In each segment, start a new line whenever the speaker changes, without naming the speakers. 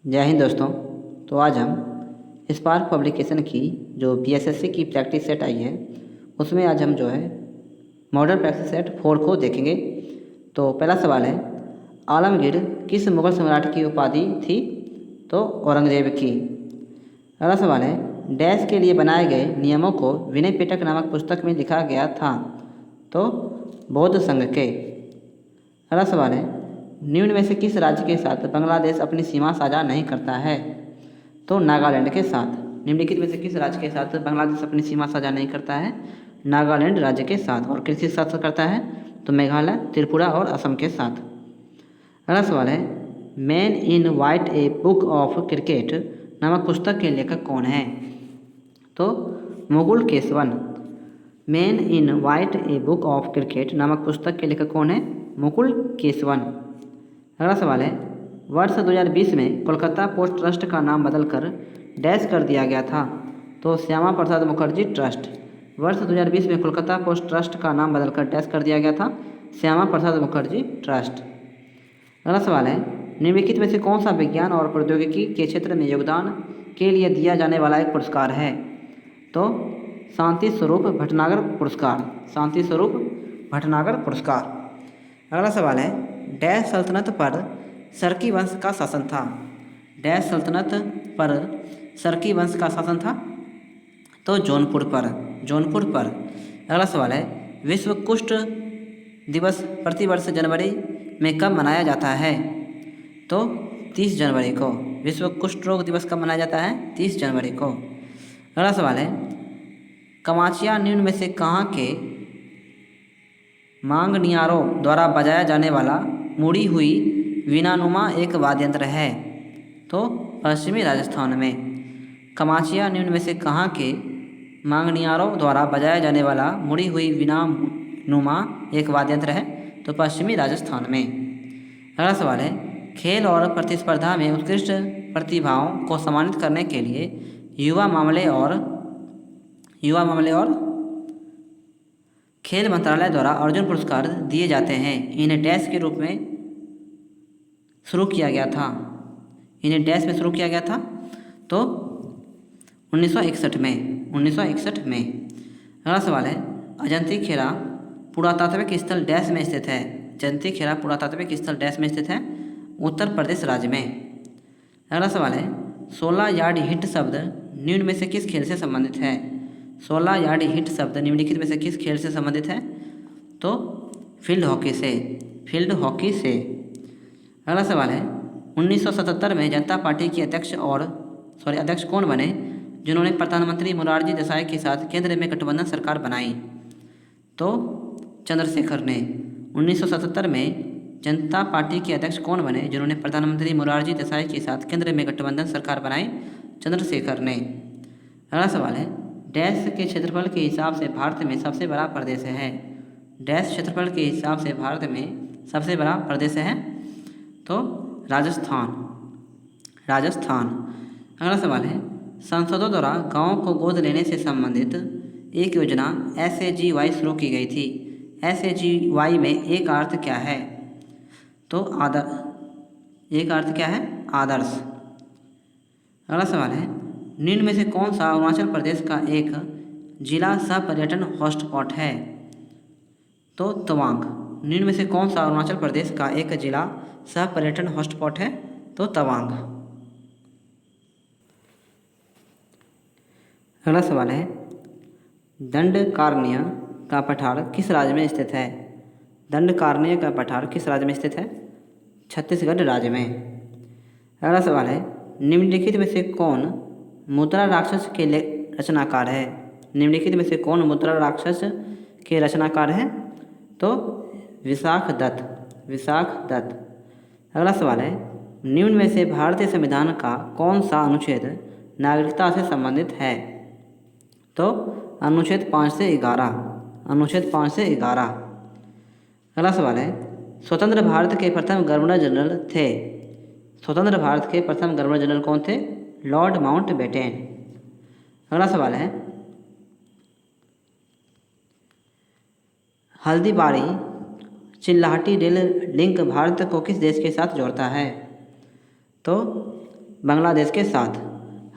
जय हिंद दोस्तों। तो आज हम स्पार्क पब्लिकेशन की जो पीएसएससी की प्रैक्टिस सेट आई है उसमें आज हम जो है मॉडल प्रैक्टिस सेट 4 को देखेंगे। तो पहला सवाल है, आलमगीर किस मुगल सम्राट की उपाधि थी? तो औरंगजेब की। अगला सवाल है, डैश के लिए बनाए गए नियमों को विनय पिटक नामक पुस्तक में लिखा गया था? तो बौद्ध संघ के। अगला सवाल है, निम्न में से किस राज्य के साथ बांग्लादेश अपनी सीमा साझा नहीं करता है? तो नागालैंड के साथ। निम्नलिखित में से किस राज्य के साथ बांग्लादेश अपनी सीमा साझा नहीं करता है? नागालैंड राज्य के साथ। और किसके साथ करता है? तो मेघालय, त्रिपुरा और असम के साथ। अगला सवाल है, man in white a book of cricket नामक पुस्तक के लेखक कौन है? तो Mukul Keshavan. Man in white a book of cricket नामक पुस्तक के लेखक कौन है? मुकुल केशवन। अगला सवाल है, वर्ष 2020 में कोलकाता पोस्ट ट्रस्ट का नाम बदलकर डैश कर दिया गया था? तो श्यामा प्रसाद मुखर्जी ट्रस्ट। वर्ष 2020 में कोलकाता पोस्ट ट्रस्ट का नाम बदलकर डैश कर दिया गया था? श्यामा प्रसाद मुखर्जी ट्रस्ट। अगला सवाल है, निम्नलिखित में से कौन सा विज्ञान और प्रौद्योगिकी के क्षेत्र में योगदान के लिए दिया जाने वाला एक पुरस्कार है? तो शांति स्वरूप भटनागर पुरस्कार। शांति स्वरूप भटनागर पुरस्कार। अगला सवाल है, डैश सल्तनत पर सरकी वंश का शासन था? डैश सल्तनत पर सरकी वंश का शासन था? तो जौनपुर पर। जौनपुर पर। अगला सवाल है, विश्व कुष्ठ दिवस प्रतिवर्ष जनवरी में कब मनाया जाता है? तो 30 जनवरी को। विश्व कुष्ठ रोग दिवस कब मनाया जाता है? 30 जनवरी को। अगला सवाल है, कमाचिया निम्न में से कहाँ के मांगनियारों द्वारा बजाया जाने वाला मुड़ी हुई वीणानुमा एक वाद्ययंत्र है? तो पश्चिमी राजस्थान में। कमाचिया निम्न में से कहाँ के मांगनियारों द्वारा बजाया जाने वाला मुड़ी हुई वीणानुमा एक वाद्ययंत्र है? तो पश्चिमी राजस्थान में। अगला सवाल है, खेल और प्रतिस्पर्धा में उत्कृष्ट प्रतिभाओं को सम्मानित करने के लिए युवा मामले और खेल मंत्रालय द्वारा अर्जुन पुरस्कार दिए जाते हैं। इन्हें डैश के रूप में शुरू किया गया था? इन्हें डैश में शुरू किया गया था? तो 1961 में। 1961 में। अगला सवाल है, अजंती खेरा पुरातात्विक स्थल डैश में स्थित है? अजंती खेरा पुरातात्विक स्थल डैश में स्थित है? उत्तर प्रदेश राज्य में। अगला सवाल है, 16 यार्ड हिट शब्द निम्न में से किस खेल से संबंधित है? 16 यार्ड हिट शब्द निम्नलिखित में से किस खेल से संबंधित है? तो फील्ड हॉकी से। फील्ड हॉकी से। अगला सवाल है, 1977 में जनता पार्टी के अध्यक्ष कौन बने जिन्होंने प्रधानमंत्री मोरारजी देसाई के साथ केंद्र में गठबंधन सरकार बनाई? तो चंद्रशेखर ने। 1977 में जनता पार्टी के अध्यक्ष कौन बने जिन्होंने प्रधानमंत्री मोरारजी देसाई के साथ केंद्र में गठबंधन सरकार बनाई? चंद्रशेखर ने। अगला सवाल है, डैश के क्षेत्रफल के हिसाब से भारत में सबसे बड़ा प्रदेश है? डैश क्षेत्रफल के हिसाब से भारत में सबसे बड़ा प्रदेश है? तो राजस्थान। राजस्थान। अगला सवाल है, सांसदों द्वारा गाँव को गोद लेने से संबंधित एक योजना SAGY शुरू की गई थी। SAGY में एक अर्थ क्या है? तो एक अर्थ क्या है? आदर्श। अगला सवाल है, निम्न में से कौन सा अरुणाचल प्रदेश का एक जिला सह पर्यटन हॉटस्पॉट है? तो तवांग। निम्न में से कौन सा अरुणाचल प्रदेश का एक जिला सह पर्यटन हॉटस्पॉट है? तो तवांग। अगला सवाल है, दंडकारण्य का पठार किस राज्य में स्थित है? दंडकारण्य का पठार किस राज्य में स्थित है? छत्तीसगढ़ राज्य में। अगला सवाल है, निम्नलिखित में से कौन मुद्रा राक्षस के रचनाकार है? निम्नलिखित में से कौन मुद्रा राक्षस के रचनाकार है? तो विशाख दत्त। विशाख दत्त। अगला सवाल है, निम्न में से भारतीय संविधान का कौन सा अनुच्छेद नागरिकता से संबंधित है? तो अनुच्छेद 5 से 11। अनुच्छेद 5 से 11। अगला सवाल है, स्वतंत्र भारत के प्रथम गवर्नर जनरल थे? स्वतंत्र भारत के प्रथम गवर्नर जनरल कौन थे? Lord Mountbatten. अगला सवाल है, हल्दीबारी चिल्लाहटी रेल लिंक भारत को किस देश के साथ जोड़ता है? तो बांग्लादेश के साथ।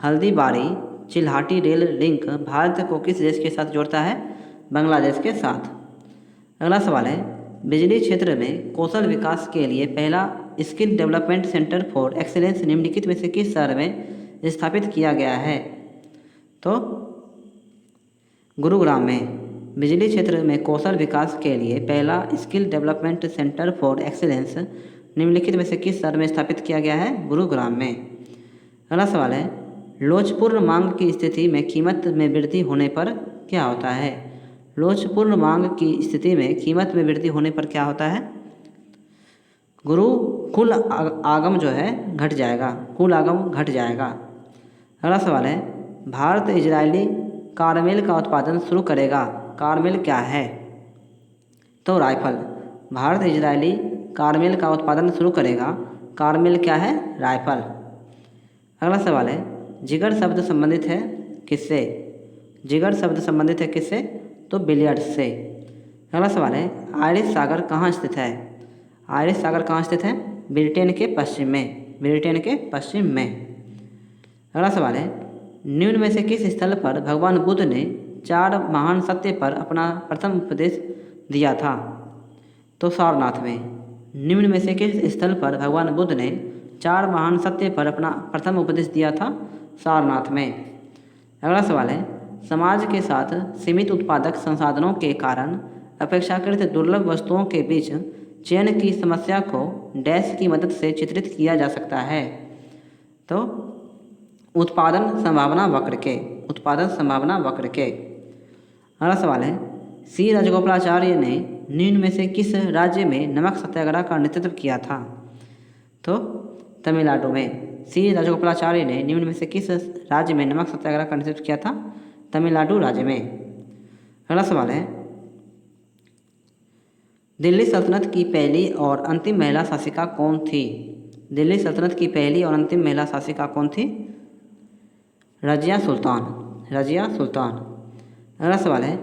हल्दीबारी चिल्हाटी रेल लिंक भारत को किस देश के साथ जोड़ता है? बांग्लादेश के साथ। अगला सवाल है, बिजली क्षेत्र में कौशल विकास के लिए पहला skill development centre for excellence निम्नलिखित में से किस शहर में स्थापित किया गया है? तो गुरुग्राम में। बिजली क्षेत्र में कौशल विकास के लिए पहला skill development centre for excellence निम्नलिखित में से किस शहर में स्थापित किया गया है? गुरुग्राम में। अगला सवाल है, लोचपूर्ण मांग की स्थिति में कीमत में वृद्धि होने पर क्या होता है? लोचपूर्ण मांग की स्थिति में कीमत में वृद्धि होने पर क्या होता है? कुल आगम जो है घट जाएगा, कुल आगम घट जाएगा। अगला सवाल है, भारत इजरायली कारमेल का उत्पादन शुरू करेगा। कारमेल क्या है? तो राइफल। भारत इजरायली कारमेल का उत्पादन शुरू करेगा। कारमेल क्या है? राइफल। अगला सवाल है, जिगर शब्द संबंधित है किससे? जिगर शब्द संबंधित है किससे? तो बिलियर्ड्स से। अगला सवाल है, आयरिश सागर कहाँ स्थित है? आयरिश सागर कहाँ स्थित है? ब्रिटेन के पश्चिम में। ब्रिटेन के पश्चिम में। अगला सवाल है, निम्न में से किस स्थल पर भगवान बुद्ध ने 4 महान सत्य पर अपना प्रथम उपदेश दिया था? तो सारनाथ में। निम्न में से किस स्थल पर भगवान बुद्ध ने 4 महान सत्य पर अपना प्रथम उपदेश दिया था? सारनाथ में। अगला सवाल है, समाज के साथ सीमित उत्पादक संसाधनों के कारण अपेक्षाकृत दुर्लभ वस्तुओं के बीच चयन की समस्या को डैश की मदद से चित्रित किया जा सकता है? तो उत्पादन संभावना वक्र के। उत्पादन संभावना वक्र के। अगला सवाल है, सी राजगोपालाचार्य ने निम्न में से किस राज्य में नमक सत्याग्रह का नेतृत्व किया था? तो तमिलनाडु में। सी राजगोपालाचार्य ने निम्न में से किस राज्य में नमक सत्याग्रह का नेतृत्व किया था? तमिलनाडु राज्य में। अगला सवाल है, दिल्ली सल्तनत की पहली और अंतिम महिला शासिका कौन थी? दिल्ली सल्तनत की पहली और अंतिम महिला शासिका कौन थी? रजिया सुल्तान। रजिया सुल्तान। अगला सवाल है,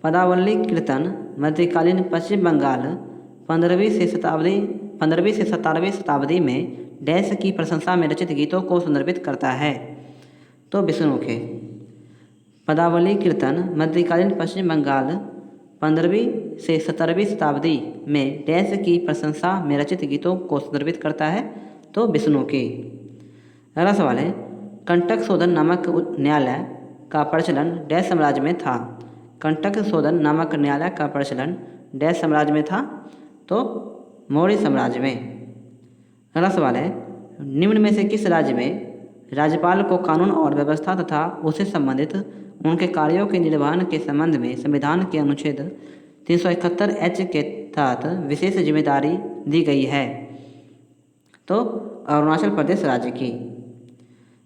पदावली कीर्तन मध्यकालीन पश्चिम बंगाल 15वीं से 17वीं शताब्दी में डैश की प्रशंसा में रचित गीतों को संदर्भित करता है? तो विष्णु के। पदावली कीर्तन मध्यकालीन पश्चिम बंगाल 15वीं से 17वीं शताब्दी में डैश की प्रशंसा में रचित गीतों को संदर्भित करता है? तो विष्णु की। अगला सवाल है, कंटक शोधन नामक न्यायालय का प्रचलन डैश साम्राज्य में था? कंटक शोधन नामक न्यायालय का प्रचलन डैश साम्राज्य में था? तो मौर्य साम्राज्य में। अगला सवाल है, निम्न में से किस राज्य में राज्यपाल को कानून और व्यवस्था तथा उससे संबंधित उनके कार्यों के निर्वहन के संबंध में संविधान के अनुच्छेद 371H के तहत विशेष जिम्मेदारी दी गई है? तो अरुणाचल प्रदेश राज्य की।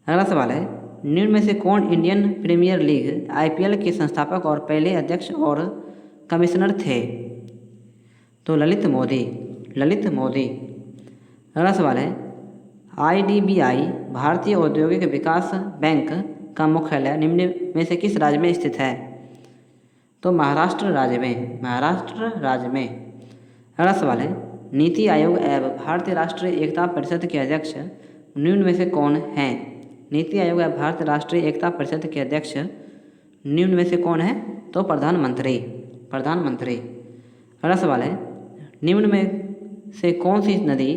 अगला सवाल है, निम्न में से कौन इंडियन प्रीमियर लीग IPL के संस्थापक और पहले अध्यक्ष और कमिश्नर थे? तो ललित मोदी। ललित मोदी। अगला सवाल है, IDBI भारतीय औद्योगिक विकास बैंक का मुख्यालय निम्न में से किस राज्य में स्थित है? तो महाराष्ट्र राज्य में। महाराष्ट्र राज्य में। अगला सवाल है, नीति आयोग एवं भारतीय राष्ट्रीय एकता परिषद के अध्यक्ष निम्न में से कौन हैं? नीति आयोग एवं भारतीय राष्ट्रीय एकता परिषद के अध्यक्ष निम्न में से कौन है? तो प्रधानमंत्री। प्रधानमंत्री। अगला सवाल है, निम्न में से कौन सी नदी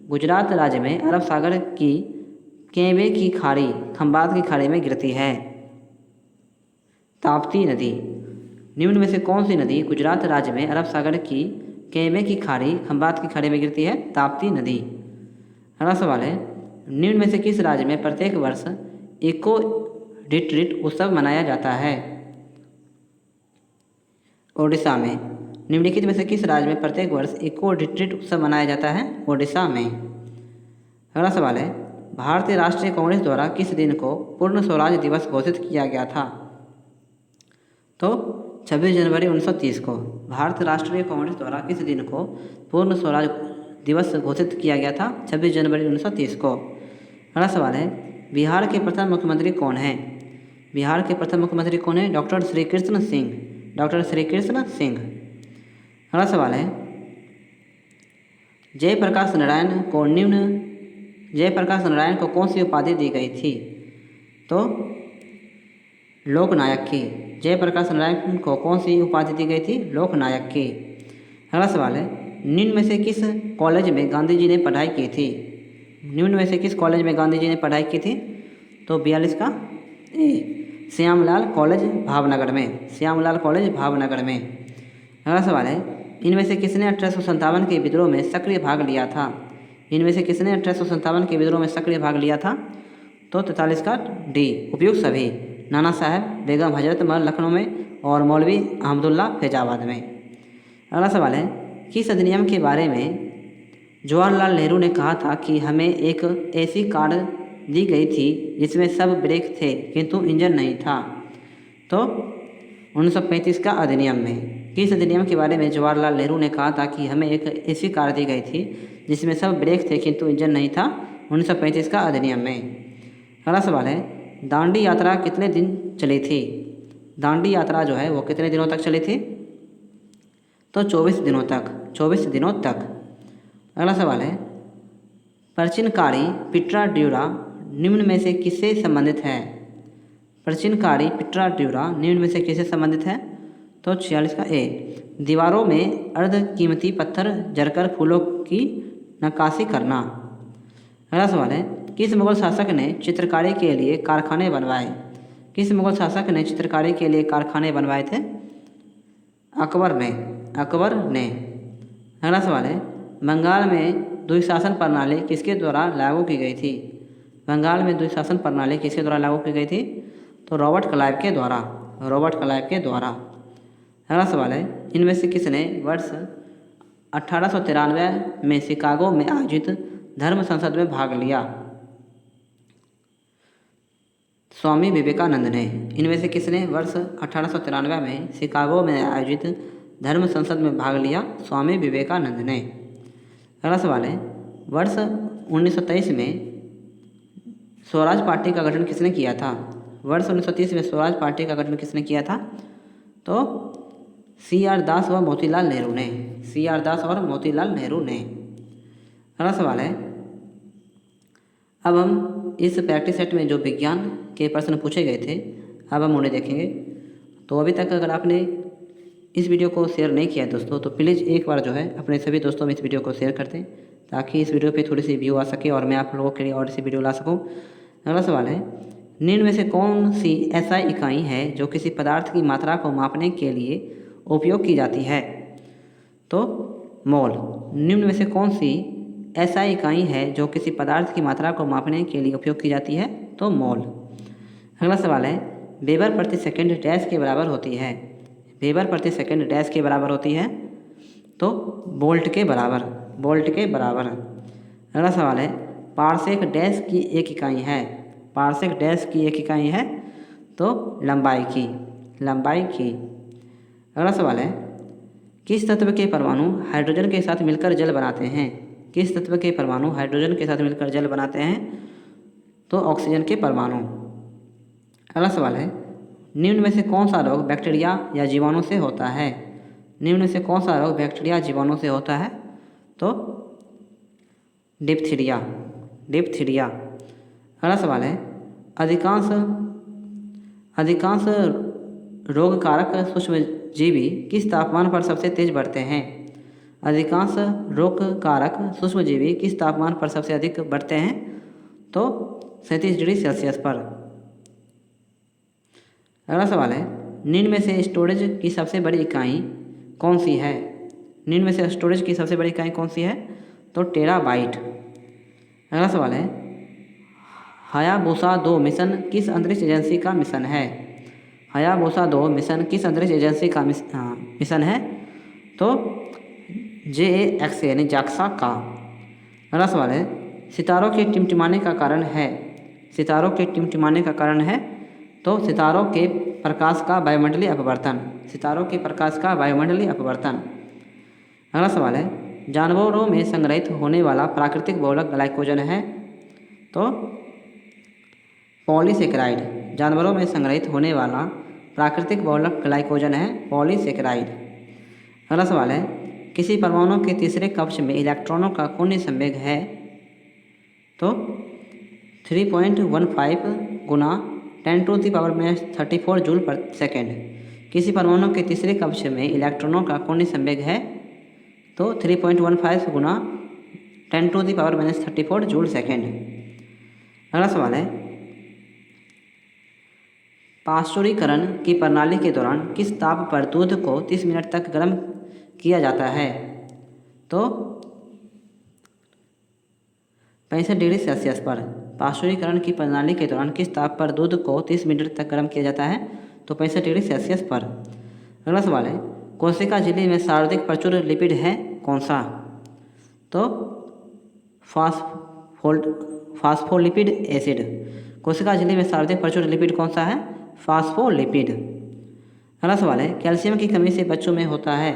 गुजरात राज्य में अरब सागर की केवे की खाड़ी खंबात की खाड़ी में गिरती है? ताप्ती नदी। निम्न में से कौन सी नदी गुजरात राज्य में अरब सागर की केवे की खाड़ी खंबात की खाड़ी में गिरती है? ताप्ती नदी। अगला सवाल है, निम्न में से किस राज्य में प्रत्येक वर्ष इको रिट्रीट उत्सव मनाया जाता है? ओडिशा में। निम्नलिखित में से किस राज्य में प्रत्येक वर्ष इको रिट्रीट उत्सव मनाया जाता है? ओडिशा में। अगला सवाल है, भारतीय राष्ट्रीय कांग्रेस द्वारा किस दिन को पूर्ण स्वराज दिवस घोषित किया गया था? तो 26 जनवरी 1930 को। भारतीय राष्ट्रीय कांग्रेस द्वारा किस दिन को पूर्ण स्वराज दिवस घोषित किया गया था? 26 जनवरी 1930 को। अगला सवाल है, बिहार के प्रथम मुख्यमंत्री कौन हैं? बिहार के प्रथम मुख्यमंत्री कौन है? डॉक्टर श्री कृष्ण सिंह। डॉक्टर श्री कृष्ण सिंह। अगला सवाल है, जयप्रकाश नारायण को निम्न जयप्रकाश नारायण को कौन सी उपाधि दी गई थी? तो लोकनायक की। जयप्रकाश नारायण को कौन सी उपाधि दी गई थी? लोकनायक की। अगला सवाल है, निम्न में से किस कॉलेज में गांधी जी ने पढ़ाई की थी? निम्न में से किस कॉलेज में गांधी जी ने पढ़ाई की थी? तो 42 का ए, श्यामलाल कॉलेज भावनगर में। श्यामलाल कॉलेज भावनगर में। अगला सवाल है, इनमें से किसने 1857 के विद्रोह में सक्रिय भाग लिया था? इनमें से किसने 1857 के विद्रोह में सक्रिय भाग लिया था? तो 43 का डी, उपयुक्त सभी। नाना साहब, बेगम हजरत महल लखनऊ में और मौलवी अहमदुल्ला फैजाबाद में। अगला सवाल है, किस अधिनियम के बारे में जवाहरलाल नेहरू ने कहा था कि हमें एक ऐसी कार दी गई थी जिसमें सब ब्रेक थे किंतु इंजन नहीं था? तो 1935 का अधिनियम में। किस अधिनियम के बारे में जवाहरलाल नेहरू ने कहा था कि हमें एक ऐसी कार दी गई थी जिसमें सब ब्रेक थे किंतु इंजन नहीं था? 1935 का अधिनियम में। अगला सवाल है, दांडी यात्रा कितने दिन चली थी? दांडी यात्रा जो है वो कितने दिनों तक चली थी? तो 24 दिनों तक। 24 दिनों तक। अगला सवाल है, प्राचीनकारी पिट्राड्यूरा निम्न में से किससे संबंधित है? प्राचीनकारी पिट्राड्यूरा निम्न में से किससे संबंधित है? तो 46 का ए, दीवारों में अर्ध कीमती पत्थर जड़कर फूलों की नक्काशी करना। अगला सवाल है, किस मुगल शासक ने चित्रकारी के लिए कारखाने बनवाए? किस मुगल शासक ने चित्रकारी के लिए कारखाने बनवाए थे? अकबर ने। अकबर ने। अगला सवाल है, बंगाल में द्विशासन प्रणाली किसके द्वारा लागू की गई थी? बंगाल में द्विशासन प्रणाली किसके द्वारा लागू की गई थी? तो रॉबर्ट क्लाइव के द्वारा। रॉबर्ट क्लाइव के द्वारा। अगला सवाल है, इनमें से किसने वर्ष 1893 में शिकागो में आयोजित धर्म संसद में भाग लिया? स्वामी विवेकानंद ने। इनमें से किसने वर्ष 1893 में शिकागो में आयोजित धर्म संसद में भाग लिया? स्वामी विवेकानंद ने। अगला सवाल है, वर्ष 1923 में स्वराज पार्टी का गठन किसने किया था? वर्ष 1930 में स्वराज पार्टी का गठन किसने किया था? तो CR दास व मोतीलाल नेहरू ने। CR दास और मोतीलाल नेहरू ने। अगला सवाल है, अब हम इस प्रैक्टिस सेट में जो विज्ञान के प्रश्न पूछे गए थे अब हम उन्हें देखेंगे। तो अभी तक अगर आपने इस वीडियो को शेयर नहीं किया दोस्तों तो प्लीज़ एक बार जो है अपने सभी दोस्तों में इस वीडियो को शेयर कर दें ताकि इस वीडियो पे थोड़ी सी व्यू आ सके और मैं आप लोगों के लिए और सी वीडियो ला सकूं। अगला सवाल है, निम्न में से कौन सी SI इकाई है जो किसी पदार्थ की मात्रा को मापने के लिए उपयोग की जाती है? तो मोल। निम्न में से कौन सी SI इकाई है जो किसी पदार्थ की मात्रा को मापने के लिए उपयोग की जाती है? तो मोल। अगला सवाल है, वेबर प्रति सेकंड डैश के बराबर होती है? वेबर प्रति सेकंड डैश के बराबर होती है? तो वोल्ट के बराबर। वोल्ट के बराबर। अगला सवाल है, पारसेक डैश की एक इकाई है? पारसेक डैश की एक इकाई है? तो लंबाई की। लंबाई की। अगला सवाल है, किस तत्व के परमाणु हाइड्रोजन के साथ मिलकर जल बनाते हैं? किस तत्व के परमाणु हाइड्रोजन के साथ मिलकर जल बनाते हैं? तो ऑक्सीजन के परमाणु। अगला सवाल है, निम्न में से कौन सा रोग बैक्टीरिया या जीवाणु से होता है? निम्न में से कौन सा रोग बैक्टीरिया जीवाणु से होता है? तो डिप्थीरिया। डिप्थीरिया। अगला सवाल है, अधिकांश रोग कारक सूक्ष्मजीवी किस तापमान पर सबसे तेज बढ़ते हैं? अधिकांश रोग कारक सूक्ष्मजीवी किस तापमान पर सबसे अधिक बढ़ते हैं? तो 37 डिग्री सेल्सियस पर। अगला सवाल है, निम्न में से स्टोरेज की सबसे बड़ी इकाई कौन सी है? निम्न में से स्टोरेज की सबसे बड़ी इकाई कौन सी है? तो टेराबाइट। अगला सवाल है, हायाबुसा 2 मिशन किस अंतरिक्ष एजेंसी का मिशन है? हायाबुसा 2 मिशन किस अंतरिक्ष एजेंसी का मिशन है? तो JAXA यानी जाक्सा का। अगला सवाल है, सितारों के टिमटिमाने का कारण है? सितारों के टिमटिमाने का कारण है? तो सितारों के प्रकाश का वायुमंडलीय अपवर्तन। सितारों के प्रकाश का वायुमंडलीय अपवर्तन। अगला सवाल है, जानवरों में संग्रहित होने वाला प्राकृतिक बहुलक ग्लाइकोजन है? तो पॉलीसेकेराइड। जानवरों में संग्रहित होने वाला प्राकृतिक बहुलक ग्लाइकोजन है पॉलीसेकेराइड। अगला सवाल है, किसी परमाणु के तीसरे कक्ष में इलेक्ट्रॉनों का कोणीय संवेग है? तो 3.15 गुना 10⁻³ जूल पर सेकेंड। किसी परमाणु के तीसरे कक्ष में इलेक्ट्रॉनों का कोणीय संवेग है तो 3.15 गुना 10⁻³ जूल सेकेंड। अगला सवाल है, पाश्चुरीकरण की प्रणाली के दौरान किस ताप पर दूध को 30 मिनट तक गर्म किया जाता है? तो 65 डिग्री सेल्सियस पर। पाश्चुरीकरण की प्रणाली के दौरान किस ताप पर दूध को 30 मिनट तक गर्म किया जाता है? तो 65 डिग्री सेल्सियस पर। अगला सवाल है, कोशिका झिल्ली में सर्वाधिक प्रचुर लिपिड है कौन सा? तो फास्फोलिपिड एसिड। कोशिका झिल्ली में सर्वाधिक प्रचुर लिपिड कौन सा है? फास्फोलिपिड। अगला सवाल है, कैल्शियम की कमी से बच्चों में होता है,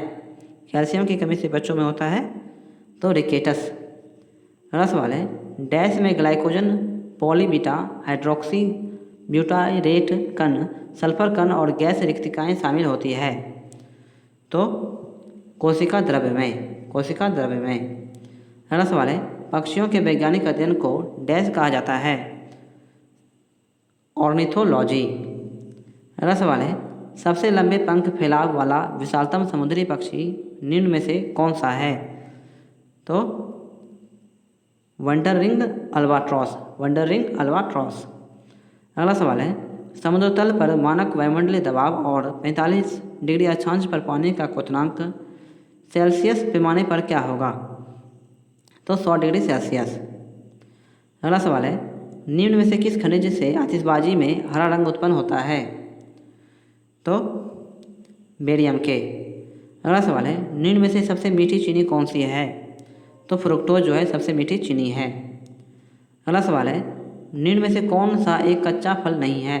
कैल्शियम की कमी से बच्चों में होता है तो रिकेटस। अगला सवाल है, डैश में ग्लाइकोजन पॉलीबीटा हाइड्रोक्सी ब्यूटाइरेट कण सल्फर कण और गैस रिक्तिकाएँ शामिल होती है तो कोशिका द्रव्य में, कोशिका द्रव्य में। अगला सवाल है, पक्षियों के वैज्ञानिक अध्ययन को डैश कहा जाता है? ऑर्निथोलॉजी। अगला सवाल है, सबसे लंबे पंख फैलाव वाला विशालतम समुद्री पक्षी निम्न में से कौन सा है? तो वंडररिंग अल्बाट्रॉस, वंडररिंग अल्बाट्रॉस। अगला सवाल है, समुद्र तल पर मानक वायुमंडलीय दबाव और 45 डिग्री अक्षांश पर पानी का क्वथनांक सेल्सियस पैमाने पर क्या होगा? तो 100 डिग्री सेल्सियस। अगला सवाल है, निम्न में से किस खनिज से आतिशबाजी में हरा रंग उत्पन्न होता है? तो बेरियम के। अगला सवाल है, निम्न में से सबसे मीठी चीनी कौन सी है? तो फ्रुक्टोज जो है सबसे मीठी चीनी है। अगला सवाल है, निम्न में से कौन सा एक कच्चा फल नहीं है?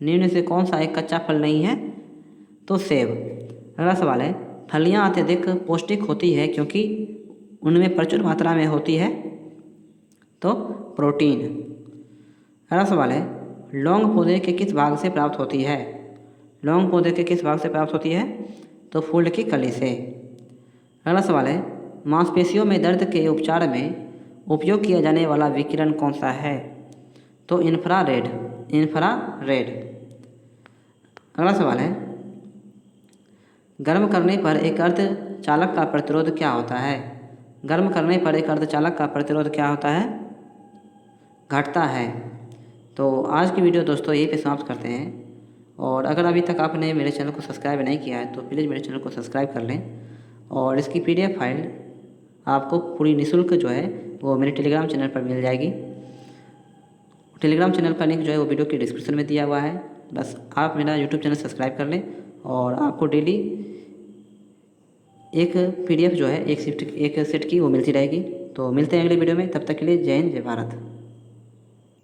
निम्न में से कौन सा एक कच्चा फल नहीं है? तो सेब। अगला सवाल है, फलियां अत्यधिक पौष्टिक होती है क्योंकि उनमें प्रचुर मात्रा में होती है तो प्रोटीन। अगला सवाल है, लौंग पौधे के किस भाग से प्राप्त होती है? लौंग पौधे के किस भाग से प्राप्त होती है? तो फूल की कली से। अगला सवाल है, मांसपेशियों में दर्द के उपचार में उपयोग किया जाने वाला विकिरण कौन सा है? तो इंफ्रारेड, इंफ्रारेड। अगला सवाल है, गर्म करने पर एक अर्धचालक का प्रतिरोध क्या होता है? गर्म करने पर एक अर्धचालक का प्रतिरोध क्या होता है? घटता है। तो आज की वीडियो दोस्तों यहीं पे समाप्त करते हैं, और अगर अभी तक आपने मेरे चैनल को सब्सक्राइब नहीं किया है तो प्लीज़ मेरे चैनल को सब्सक्राइब कर लें, और इसकी PDF फाइल आपको पूरी निःशुल्क जो है वो मेरे टेलीग्राम चैनल पर मिल जाएगी। टेलीग्राम चैनल का लिंक जो है वो वीडियो के डिस्क्रिप्शन में दिया हुआ है। बस आप मेरा यूट्यूब चैनल सब्सक्राइब कर लें और आपको डेली एक PDF जो है एक सेट की वो मिलती रहेगी। तो मिलते हैं अगले वीडियो में, तब तक के लिए जय हिंद, जय भारत।